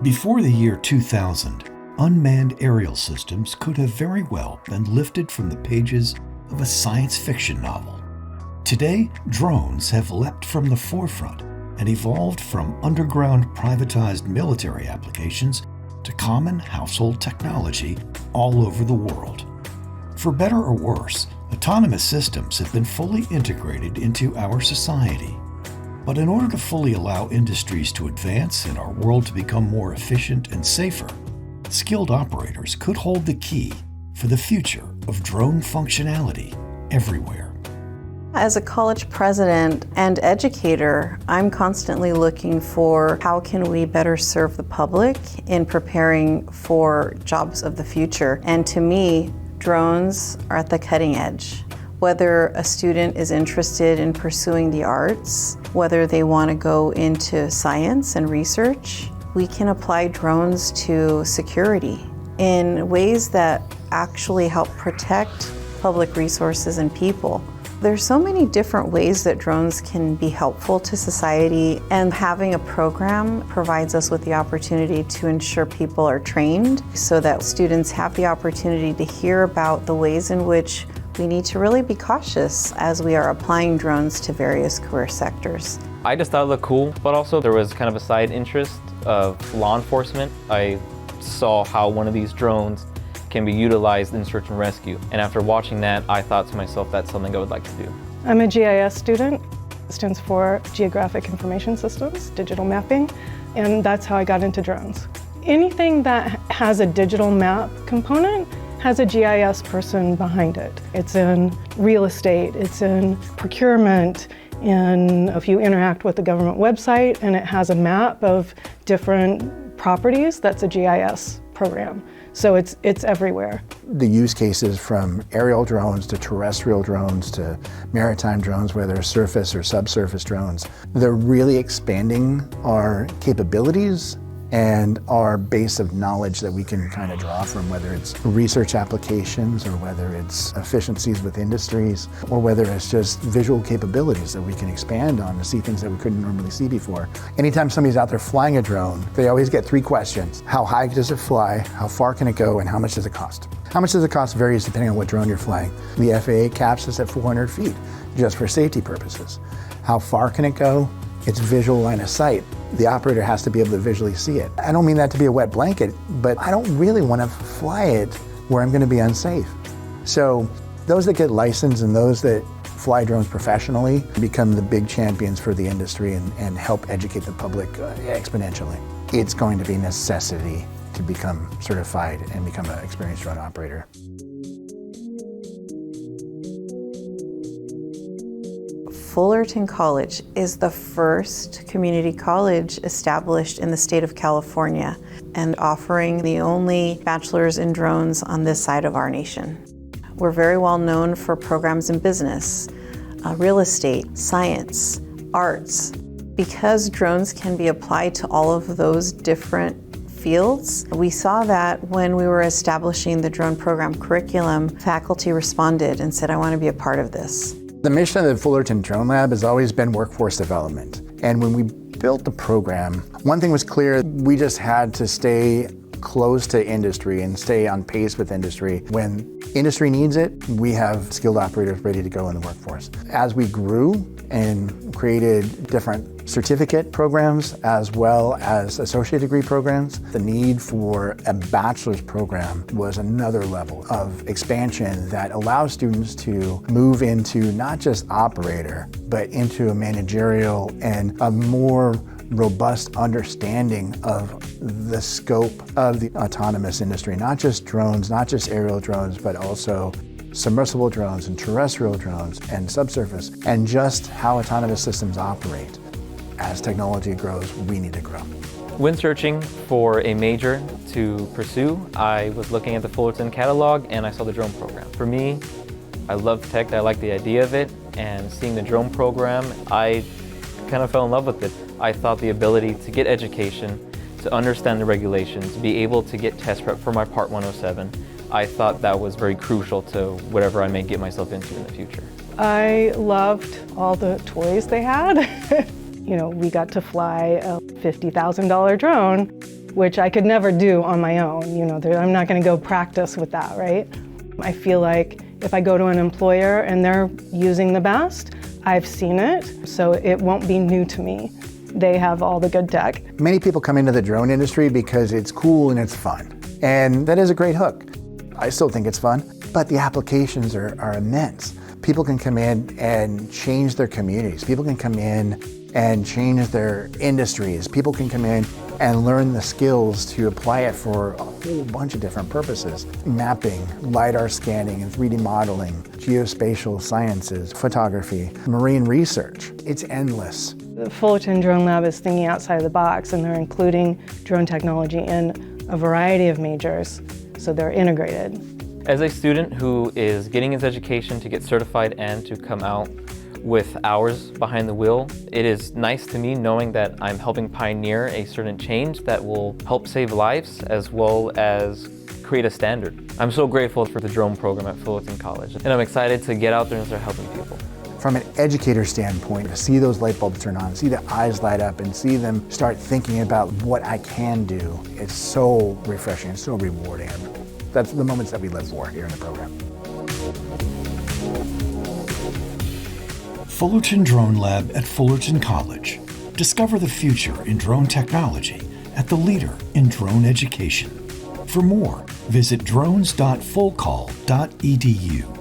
Before the year 2000, unmanned aerial systems could have very well been lifted from the pages of a science fiction novel. Today, drones have leapt from the forefront and evolved from underground privatized military applications to common household technology all over the world. For better or worse, autonomous systems have been fully integrated into our society. But in order to fully allow industries to advance and our world to become more efficient and safer, skilled operators could hold the key for the future of drone functionality everywhere. As a college president and educator, I'm constantly looking for how can we better serve the public in preparing for jobs of the future. And to me, drones are at the cutting edge. Whether a student is interested in pursuing the arts, whether they want to go into science and research, we can apply drones to security in ways that actually help protect public resources and people. There's so many different ways that drones can be helpful to society, and having a program provides us with the opportunity to ensure people are trained so that students have the opportunity to hear about the ways in which we need to really be cautious as we are applying drones to various career sectors. I just thought it looked cool, but also there was kind of a side interest of law enforcement. I saw how one of these drones can be utilized in search and rescue. And after watching that, I thought to myself, that's something I would like to do. I'm a GIS student. It stands for Geographic Information Systems, digital mapping, and that's how I got into drones. Anything that has a digital map component has a GIS person behind it. It's in real estate, it's in procurement, and if you interact with the government website and it has a map of different properties, that's a GIS program. So it's everywhere. The use cases from aerial drones to terrestrial drones to maritime drones, whether surface or subsurface drones, they're really expanding our capabilities and our base of knowledge that we can kind of draw from, whether it's research applications or whether it's efficiencies with industries or whether it's just visual capabilities that we can expand on to see things that we couldn't normally see before. Anytime somebody's out there flying a drone, they always get three questions. How high does it fly? How far can it go? And how much does it cost? How much does it cost varies depending on what drone you're flying. The FAA caps us at 400 feet just for safety purposes. How far can it go? It's visual line of sight. The operator has to be able to visually see it. I don't mean that to be a wet blanket, but I don't really want to fly it where I'm going to be unsafe. So those that get licensed and those that fly drones professionally become the big champions for the industry and help educate the public exponentially. It's going to be a necessity to become certified and become an experienced drone operator. Fullerton College is the first community college established in the state of California and offering the only bachelor's in drones on this side of our nation. We're very well known for programs in business, real estate, science, arts. Because drones can be applied to all of those different fields, we saw that when we were establishing the drone program curriculum, faculty responded and said, I want to be a part of this. The mission of the Fullerton Drone Lab has always been workforce development. And when we built the program, one thing was clear, we just had to stay close to industry and stay on pace with industry. When industry needs it, we have skilled operators ready to go in the workforce. As we grew and created different certificate programs as well as associate degree programs, the need for a bachelor's program was another level of expansion that allows students to move into not just operator, but into a managerial and a more robust understanding of the scope of the autonomous industry, not just drones, not just aerial drones, but also submersible drones and terrestrial drones and subsurface, and just how autonomous systems operate. As technology grows, we need to grow. When searching for a major to pursue, I was looking at the Fullerton catalog and I saw the drone program. For me, I love tech, I like the idea of it, and seeing the drone program, I kind of fell in love with it. I thought the ability to get education, to understand the regulations, be able to get test prep for my Part 107, I thought that was very crucial to whatever I may get myself into in the future. I loved all the toys they had. You know, we got to fly a $50,000 drone. which I could never do on my own. You know, I'm not going to go practice with that, right? I feel like if I go to an employer and they're using the best, I've seen it, so it won't be new to me. They have all the good tech. Many people come into the drone industry because it's cool and it's fun. And that is a great hook. I still think it's fun, but the applications are immense. People can come in and change their communities. People can come in and change their industries. People can come in and learn the skills to apply it for a whole bunch of different purposes. Mapping, LiDAR scanning and 3D modeling, geospatial sciences, photography, marine research. It's endless. The Fullerton Drone Lab is thinking outside the box, and they're including drone technology in a variety of majors, so they're integrated. As a student who is getting his education to get certified and to come out with hours behind the wheel, it is nice to me knowing that I'm helping pioneer a certain change that will help save lives as well as create a standard. I'm so grateful for the drone program at Fullerton College, and I'm excited to get out there and start helping people. From an educator standpoint, to see those light bulbs turn on, see the eyes light up, and see them start thinking about what I can do, it's so refreshing, it's so rewarding. That's the moments that we live for here in the program. Fullerton Drone Lab at Fullerton College. Discover the future in drone technology at the leader in drone education. For more, visit drones.fullcall.edu.